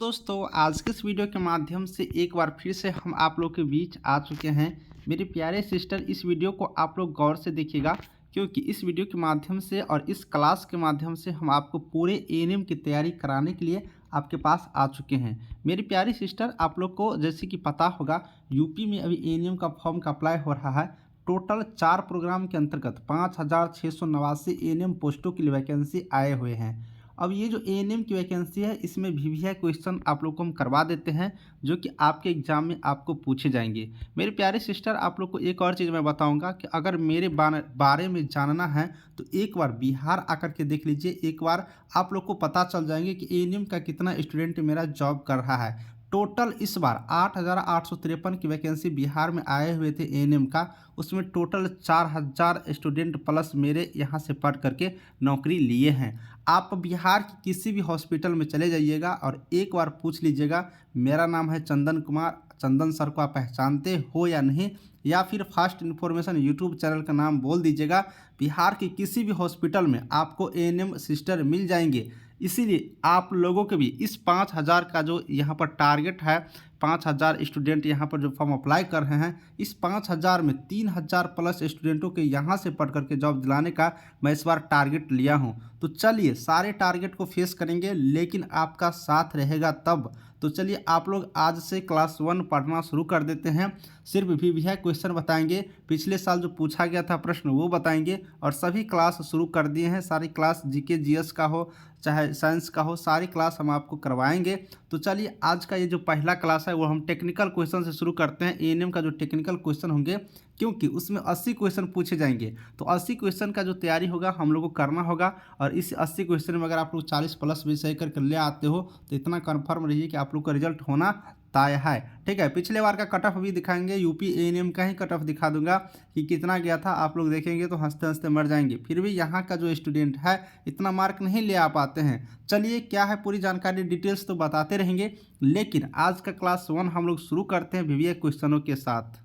दोस्तों आज के इस वीडियो के माध्यम से एक बार फिर से हम आप लोग के बीच आ चुके हैं। मेरे प्यारे सिस्टर, इस वीडियो को आप लोग गौर से देखिएगा क्योंकि इस वीडियो के माध्यम से और इस क्लास के माध्यम से हम आपको पूरे एएनएम की तैयारी कराने के लिए आपके पास आ चुके हैं। मेरी प्यारी सिस्टर, आप लोग को जैसे कि पता होगा यूपी में अभी एएनएम का फॉर्म का अप्लाई हो रहा है। टोटल 4 प्रोग्राम के अंतर्गत 5,689 एएनएम पोस्टों के लिए वैकेंसी आए हुए हैं। अब ये जो एएनएम की वैकेंसी है इसमें वीवीआई क्वेश्चन आप लोग को हम करवा देते हैं जो कि आपके एग्जाम में आपको पूछे जाएंगे। मेरे प्यारे सिस्टर, आप लोग को एक और चीज़ मैं बताऊंगा कि अगर मेरे बारे में जानना है तो एक बार बिहार आकर के देख लीजिए। एक बार आप लोग को पता चल जाएंगे कि एएनएम का कितना स्टूडेंट मेरा जॉब कर रहा है। टोटल इस बार 8,853 की वैकेंसी बिहार में आए हुए थे एएनएम का। उसमें टोटल 4,000 स्टूडेंट प्लस मेरे यहाँ से पढ़ करके नौकरी लिए हैं। आप बिहार के किसी भी हॉस्पिटल में चले जाइएगा और एक बार पूछ लीजिएगा मेरा नाम है चंदन कुमार, चंदन सर को आप पहचानते हो या नहीं, या फिर फास्ट इन्फॉर्मेशन यूट्यूब चैनल का नाम बोल दीजिएगा। बिहार के किसी भी हॉस्पिटल में आपको एएनएम सिस्टर मिल जाएंगे। इसीलिए आप लोगों के भी इस 5,000 का जो यहाँ पर टारगेट है, 5,000 स्टूडेंट यहाँ पर जो फॉर्म अप्लाई कर रहे हैं, इस 5,000 में 3,000 प्लस स्टूडेंटों के यहाँ से पढ़ करके जॉब दिलाने का मैं इस बार टारगेट लिया हूँ। तो चलिए सारे टारगेट को फेस करेंगे, लेकिन आपका साथ रहेगा तब। तो चलिए आप लोग आज से क्लास 1 पढ़ना शुरू कर देते हैं। सिर्फ वीवीआई क्वेश्चन बताएंगे, पिछले साल जो पूछा गया था प्रश्न वो बताएंगे, और सभी क्लास शुरू कर दिए हैं। सारी क्लास जीके जीएस का हो चाहे साइंस का हो, सारी क्लास हम आपको करवाएंगे। तो चलिए आज का ये जो पहला क्लास है वो हम टेक्निकल क्वेश्चन से शुरू करते हैं। एएनएम का जो टेक्निकल क्वेश्चन होंगे, क्योंकि उसमें 80 क्वेश्चन पूछे जाएंगे, तो 80 क्वेश्चन का जो तैयारी होगा हम लोग को करना होगा। और इस 80 क्वेश्चन में अगर आप लोग 40 प्लस भी सही करके ले आते हो तो इतना कन्फर्म रहिए कि आप लोग का रिजल्ट होना तय है। ठीक है, पिछले बार का कट ऑफ भी दिखाएंगे, यूपी एएनएम का ही कट ऑफ दिखा दूंगा कि कितना गया था। आप लोग देखेंगे तो हंसते हंसते मर जाएंगे। फिर भी यहाँ का जो स्टूडेंट है इतना मार्क नहीं ले आ पाते हैं। चलिए क्या है पूरी जानकारी डिटेल्स तो बताते रहेंगे, लेकिन आज का क्लास 1 हम लोग शुरू करते हैं वीवीआई क्वेश्चनों के साथ।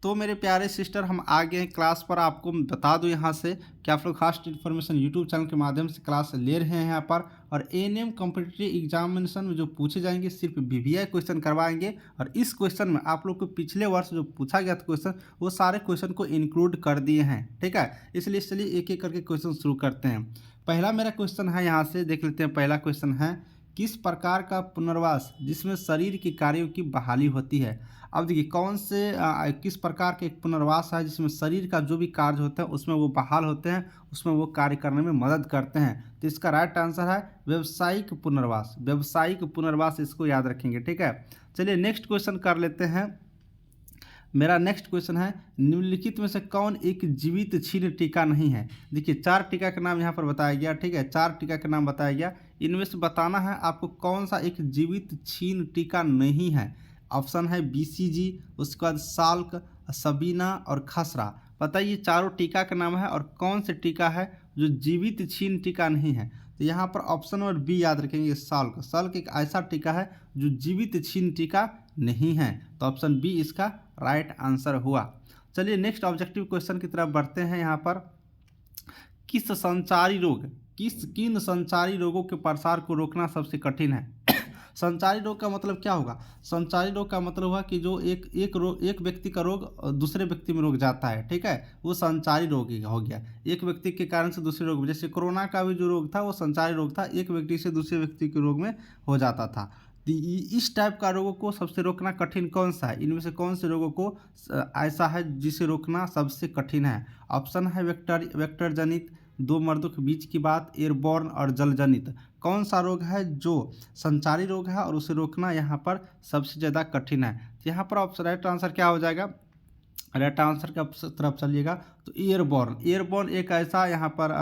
तो मेरे प्यारे सिस्टर, हम आ गए हैं क्लास पर। आपको बता दूं यहाँ से कि आप लोग फास्ट इन्फॉर्मेशन यूट्यूब चैनल के माध्यम से क्लास ले रहे हैं यहाँ पर। और एएनएम कॉम्पिटिटिव एग्जामिनेशन में जो पूछे जाएंगे सिर्फ वीवीआई क्वेश्चन करवाएंगे। और इस क्वेश्चन में आप लोग को पिछले वर्ष जो पूछा गया था क्वेश्चन, वो सारे क्वेश्चन को इंक्लूड कर दिए हैं। ठीक है, इसलिए चलिए एक एक करके क्वेश्चन शुरू करते हैं। पहला मेरा क्वेश्चन है, यहाँ से देख लेते हैं। पहला क्वेश्चन है, किस प्रकार का पुनर्वास जिसमें शरीर के कार्यों की बहाली होती है। अब देखिए कौन से किस प्रकार के एक पुनर्वास है जिसमें शरीर का जो भी कार्य होता है उसमें वो बहाल होते हैं, उसमें वो कार्य करने में मदद करते हैं। तो इसका राइट आंसर है व्यावसायिक पुनर्वास। व्यावसायिक पुनर्वास, इसको याद रखेंगे। ठीक है, चलिए नेक्स्ट क्वेश्चन कर लेते हैं। मेरा नेक्स्ट क्वेश्चन है, निम्नलिखित में से कौन एक जीवित छीन टीका नहीं है। देखिए 4 टीका का नाम यहाँ पर बताया गया। ठीक है, 4 टीका का नाम बताया गया। इनमें से बताना है आपको कौन सा एक जीवित छीन टीका नहीं है। ऑप्शन है बीसीजी, उसके बाद साल्क, सबीना और खसरा। बताइए चारों टीका का नाम है और कौन से टीका है जो जीवित छीन टीका नहीं है। तो यहाँ पर ऑप्शन नंबर बी याद रखेंगे, साल्क। साल्क एक ऐसा टीका है जो जीवित छीन टीका नहीं है। तो ऑप्शन बी इसका राइट आंसर हुआ। चलिए नेक्स्ट ऑब्जेक्टिव क्वेश्चन की तरफ बढ़ते हैं। यहाँ पर किन संचारी रोगों के प्रसार को रोकना सबसे कठिन है। संचारी रोग का मतलब क्या होगा। संचारी रोग का मतलब हुआ कि जो एक व्यक्ति का रोग दूसरे व्यक्ति में रोग जाता है। ठीक है, वो संचारी रोग हो गया। एक व्यक्ति के कारण से दूसरे रोग, जैसे कोरोना का भी जो रोग था वो संचारी रोग था, एक व्यक्ति से दूसरे व्यक्ति के रोग में हो जाता था। इस टाइप का रोगों को सबसे रोकना कठिन कौन सा है। इनमें से कौन से रोगों को ऐसा है जिसे रोकना सबसे कठिन है। ऑप्शन है वेक्टर जनित, 2 मर्दों के बीच की बात, एयरबॉर्न और जल जनित। कौन सा रोग है जो संचारी रोग है और उसे रोकना यहाँ पर सबसे ज़्यादा कठिन है। यहाँ पर ऑप्शन राइट आंसर क्या हो जाएगा, राइट आंसर की तरफ चलिएगा तो एयरबॉर्न एक ऐसा यहाँ पर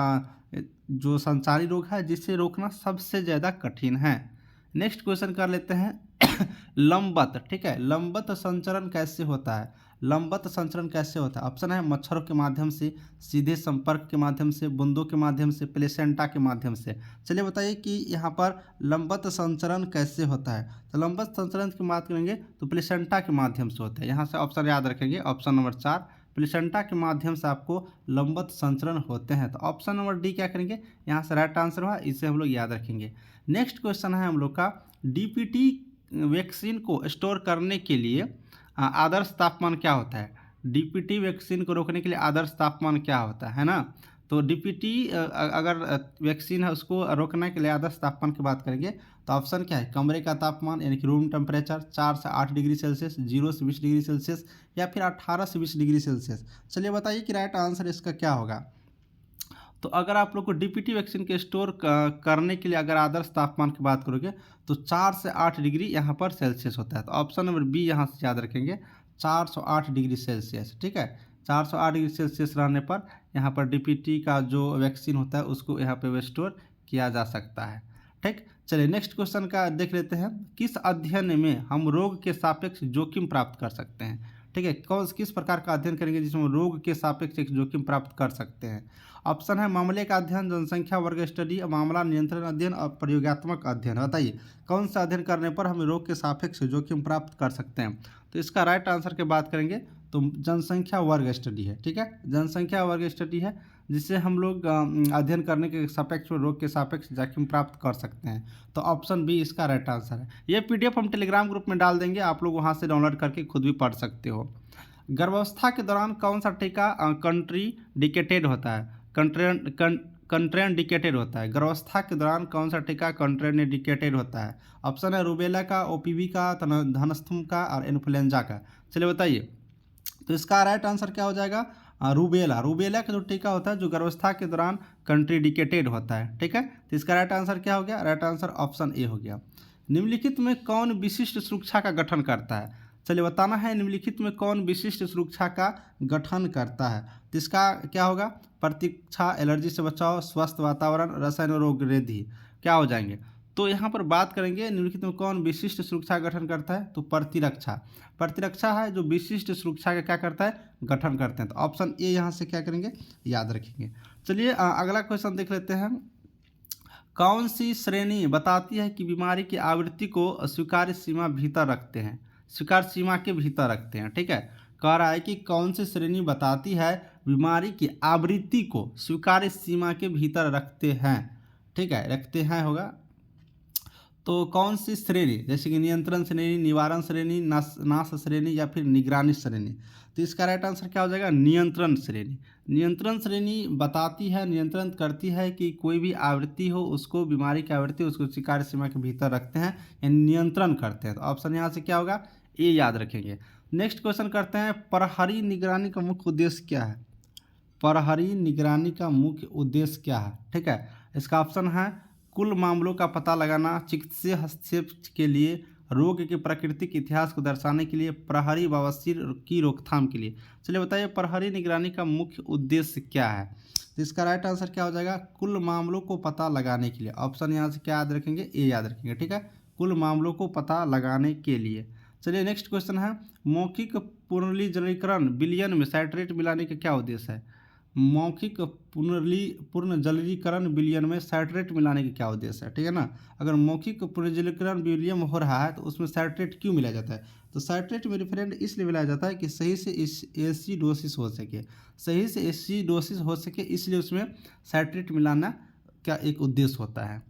जो संचारी रोग है जिसे रोकना सबसे ज़्यादा कठिन है। नेक्स्ट क्वेश्चन कर लेते हैं लंबवत। ठीक है, लंबवत संचरण कैसे होता है। लंबवत संचरण कैसे होता है। ऑप्शन है मच्छरों के माध्यम से, सीधे संपर्क के माध्यम से, बूंदों के माध्यम से, प्लेसेंटा के माध्यम से। चलिए बताइए कि यहाँ पर लंबवत संचरण कैसे होता है। तो लंबवत संचरण की बात करेंगे तो प्लेसेंटा के माध्यम से होता है। यहाँ से ऑप्शन याद रखेंगे, ऑप्शन नंबर 4 प्लेसेंटा के माध्यम से आपको लंबवत संचरण होते हैं। तो ऑप्शन नंबर डी क्या करेंगे, यहाँ से राइट आंसर हुआ, इसे हम लोग याद रखेंगे। नेक्स्ट क्वेश्चन है हम लोग का, डीपीटी वैक्सीन को स्टोर करने के लिए आदर्श तापमान क्या होता है। डीपीटी वैक्सीन को रोकने के लिए आदर्श तापमान क्या होता है ना। तो डीपीटी अगर वैक्सीन है उसको रोकने के लिए आदर्श तापमान की बात करेंगे तो ऑप्शन क्या है, कमरे का तापमान यानी कि रूम टेम्परेचर 4 से 8 डिग्री सेल्सियस, 0 से 20 डिग्री सेल्सियस, या फिर 18 से 20 डिग्री सेल्सियस। चलिए बताइए कि राइट आंसर इसका क्या होगा। तो अगर आप लोग को डीपीटी वैक्सीन के स्टोर करने के लिए अगर आदर्श तापमान की बात करोगे तो 4 से 8 डिग्री यहाँ पर सेल्सियस होता है। तो ऑप्शन नंबर बी यहाँ से याद रखेंगे, 408 डिग्री सेल्सियस। ठीक है, 408 डिग्री सेल्सियस रहने पर यहाँ पर डीपीटी का जो वैक्सीन होता है उसको यहाँ पे स्टोर किया जा सकता है। ठीक, चलिए नेक्स्ट क्वेश्चन का देख लेते हैं, किस अध्ययन में हम रोग के सापेक्ष जोखिम प्राप्त कर सकते हैं। ठीक है, किस प्रकार का अध्ययन करेंगे जिसमें रोग के सापेक्ष एक जोखिम प्राप्त कर सकते हैं। ऑप्शन है मामले का अध्ययन, जनसंख्या वर्ग स्टडी, मामला नियंत्रण अध्ययन और प्रयोगात्मक अध्ययन। बताइए कौन सा अध्ययन करने पर हम रोग के सापेक्ष जोखिम प्राप्त कर सकते हैं। तो इसका राइट आंसर की बात करेंगे तो जनसंख्या वर्ग स्टडी है। ठीक है, जनसंख्या वर्ग स्टडी है जिससे हम लोग अध्ययन करने के सापेक्ष में रोग के सापेक्ष जोखिम प्राप्त कर सकते हैं। तो ऑप्शन बी इसका राइट आंसर है। ये पीडीएफ हम टेलीग्राम ग्रुप में डाल देंगे, आप लोग वहाँ से डाउनलोड करके खुद भी पढ़ सकते हो। गर्भावस्था के दौरान कौन सा टीका कंट्रीडिकेटेड होता है, कंट्रेंडिकेटेड होता है। गर्भावस्था के दौरान कौन सा टीका कंट्रेंडिकेटेड होता है। ऑप्शन है रूबेला का, ओपीवी का, धनस्थुम का और इन्फ्लुएंजा का। चलिए बताइए, तो इसका राइट आंसर क्या हो जाएगा, रूबेला। रूबेला का जो टीका होता है जो गर्भावस्था के दौरान कंट्रीडिकेटेड होता है। ठीक है, तो इसका राइट आंसर क्या हो गया, राइट आंसर ऑप्शन ए हो गया। निम्नलिखित में कौन विशिष्ट सुरक्षा का गठन करता है। चलिए बताना है निम्नलिखित में कौन विशिष्ट सुरक्षा का गठन करता है। तो इसका क्या होगा, प्रतीक्षा, एलर्जी से बचाव, स्वस्थ वातावरण, रसायन रोग वृद्धि, क्या हो जाएंगे। तो यहाँ पर बात करेंगे निम्नलिखित में कौन विशिष्ट सुरक्षा गठन करता है, तो प्रतिरक्षा। प्रतिरक्षा है जो विशिष्ट सुरक्षा का क्या करता है, गठन करते हैं। तो ऑप्शन ए यहाँ से क्या करेंगे, याद रखेंगे। चलिए अगला क्वेश्चन देख लेते हैं, कौन सी श्रेणी बताती है कि बीमारी की आवृत्ति को स्वीकार्य सीमा भीतर रखते हैं, स्वीकार्य सीमा के भीतर रखते हैं। ठीक है, कह रहा है कि कौन सी श्रेणी बताती है बीमारी की आवृत्ति को स्वीकार्य सीमा के भीतर रखते हैं। ठीक है, रखते हैं होगा, तो कौन सी श्रेणी, जैसे कि नियंत्रण श्रेणी, निवारण श्रेणी, नाश श्रेणी या फिर निगरानी श्रेणी। तो इसका राइट आंसर क्या हो जाएगा, नियंत्रण श्रेणी। नियंत्रण श्रेणी बताती है, नियंत्रण करती है कि कोई भी आवृत्ति हो उसको, बीमारी की आवृत्ति उसको स्वीकार्य सीमा के भीतर रखते हैं या नियंत्रण करते हैं। तो ऑप्शन यहाँ से क्या होगा, ए याद रखेंगे। नेक्स्ट क्वेश्चन करते हैं, प्रहरी निगरानी का मुख्य उद्देश्य क्या है। प्रहरी निगरानी का मुख्य उद्देश्य क्या है। ठीक है, इसका ऑप्शन है कुल मामलों का पता लगाना, चिकित्सीय हस्तक्षेप के लिए, रोग के प्राकृतिक इतिहास को दर्शाने के लिए, प्रहरी बवासीर की रोकथाम के लिए। चलिए बताइए प्रहरी निगरानी का मुख्य उद्देश्य क्या है। तो इसका राइट आंसर क्या हो जाएगा, कुल मामलों को पता लगाने के लिए। ऑप्शन यहाँ से क्या याद रखेंगे, ए याद रखेंगे। ठीक है, कुल मामलों को पता लगाने के लिए। चलिए नेक्स्ट क्वेश्चन है, मौखिक पुनर्जलीकरण विलयन में साइट्रेट मिलाने का क्या उद्देश्य है। मौखिक पुनर्जलीकरण विलयन में साइट्रेट मिलाने का क्या उद्देश्य है। ठीक है ना, अगर मौखिक पुनर्जलीकरण विलयन हो रहा है तो उसमें साइट्रेट क्यों मिलाया जाता है। तो साइट्रेट में रिफ्रेंड इसलिए मिलाया जाता है कि सही से एसिडोसिस हो सके, सही से एसिडोसिस हो सके, इसलिए उसमें साइट्रेट मिलाना का एक उद्देश्य होता है।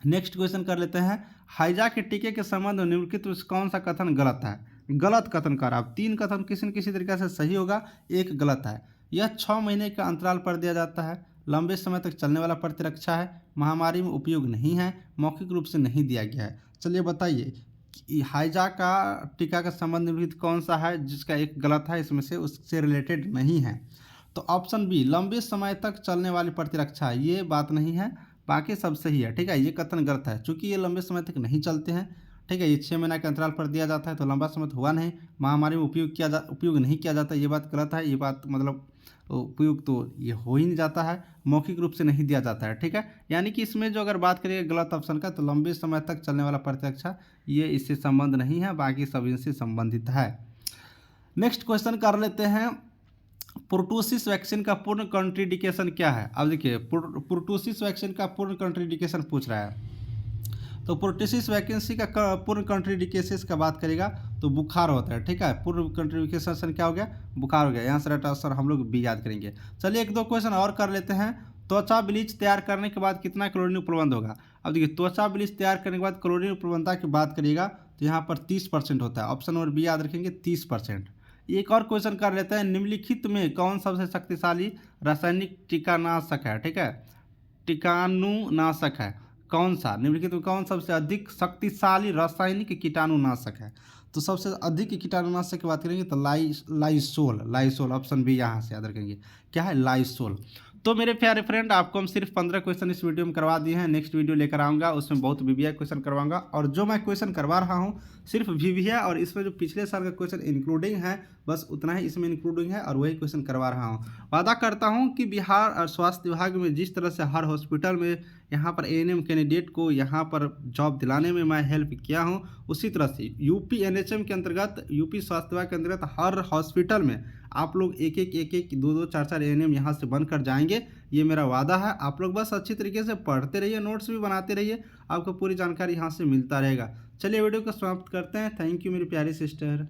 नेक्स्ट क्वेश्चन कर लेते हैं, हाइजा के टीके के संबंध में निम्नलिखित में कौन सा कथन गलत है। गलत कथन कर, आप 3 कथन किसी न किसी तरीके से सही होगा, एक गलत है। यह 6 महीने के अंतराल पर दिया जाता है, लंबे समय तक चलने वाला प्रतिरक्षा है, महामारी में उपयोग नहीं है, मौखिक रूप से नहीं दिया गया है। चलिए बताइए कि हाइजा का टीका का संबंध निम्नलिखित कौन सा है जिसका एक गलत है, इसमें से उससे रिलेटेड नहीं है। तो ऑप्शन बी लंबे समय तक चलने वाली प्रतिरक्षा, ये बात नहीं है, बाकी सब सही है। ठीक है, ये कथन गलत है चूँकि ये लंबे समय तक नहीं चलते हैं। ठीक है, ये 6 महीने के अंतराल पर दिया जाता है तो लंबा समय तो हुआ नहीं, महामारी में उपयोग नहीं किया जाता, ये बात गलत है। ये बात मतलब उपयोग तो ये हो ही नहीं जाता है, मौखिक रूप से नहीं दिया जाता है। ठीक है, यानी कि इसमें जो अगर बात करिए गलत ऑप्शन का, तो लंबे समय तक चलने वाला प्रतिरक्षा ये इससे संबंध नहीं है, बाकी सब इनसे संबंधित है। नेक्स्ट क्वेश्चन कर लेते हैं, प्रोटोसिस वैक्सीन का पूर्ण कंट्रीडिकेशन क्या है। अब देखिए प्रोटोसिस वैक्सीन का पूर्ण कंट्रीडिकेशन पूछ रहा है, तो प्रोटोसिस वैकेंसी का पूर्ण कंट्रीडिकेशन का बात करेगा तो बुखार होता है। ठीक है, पूर्ण कंट्रीडिकेशन क्या हो गया, बुखार हो गया। यहाँ से राइट आंसर हम लोग बी याद करेंगे। चलिए 1-2 क्वेश्चन और कर लेते हैं। त्वचा ब्लीच तैयार करने के बाद कितना क्लोरीन उपलब्ध होगा। अब देखिए त्वचा ब्लीच तैयार करने के बाद क्लोरीन उपलब्धता की बात करिएगा तो यहाँ पर 30% होता है। ऑप्शन नंबर बी याद रखेंगे 30%। एक और क्वेश्चन कर लेते हैं, निम्नलिखित में कौन सबसे शक्तिशाली रासायनिक कीटनाशक है। ठीक है, कीटाणुनाशक है कौन सा, निम्नलिखित में कौन सबसे अधिक शक्तिशाली रासायनिक कीटाणुनाशक है। तो सबसे अधिक कीटाणुनाशक की बात करेंगे तो लाइसोल ऑप्शन बी यहाँ से याद रखेंगे, क्या है लाइसोल। तो मेरे प्यारे फ्रेंड आपको हम सिर्फ 15 क्वेश्चन इस वीडियो में करवा दिए हैं। नेक्स्ट वीडियो लेकर आऊँगा, उसमें बहुत वीवीआई क्वेश्चन करवाऊंगा, और जो मैं क्वेश्चन करवा रहा हूँ सिर्फ वीवीआई और इसमें जो पिछले साल का क्वेश्चन इंक्लूडिंग है बस उतना ही इसमें इंक्लूडिंग है, और वही क्वेश्चन करवा रहा हूँ। वादा करता हूँ कि बिहार और स्वास्थ्य विभाग में जिस तरह से हर हॉस्पिटल में यहाँ पर एएनएम कैंडिडेट को यहाँ पर जॉब दिलाने में मैं हेल्प किया हूँ, उसी तरह से यूपी एनएचएम के अंतर्गत, यूपी स्वास्थ्य विभाग के अंतर्गत हर हॉस्पिटल में आप लोग एक एक दो दो चार चार एएनएम यहाँ से बनकर जाएंगे, ये मेरा वादा है। आप लोग बस अच्छी तरीके से पढ़ते रहिए, नोट्स भी बनाते रहिए, आपको पूरी जानकारी यहाँ से मिलता रहेगा। चलिए वीडियो को समाप्त करते हैं। थैंक यू मेरी प्यारी सिस्टर।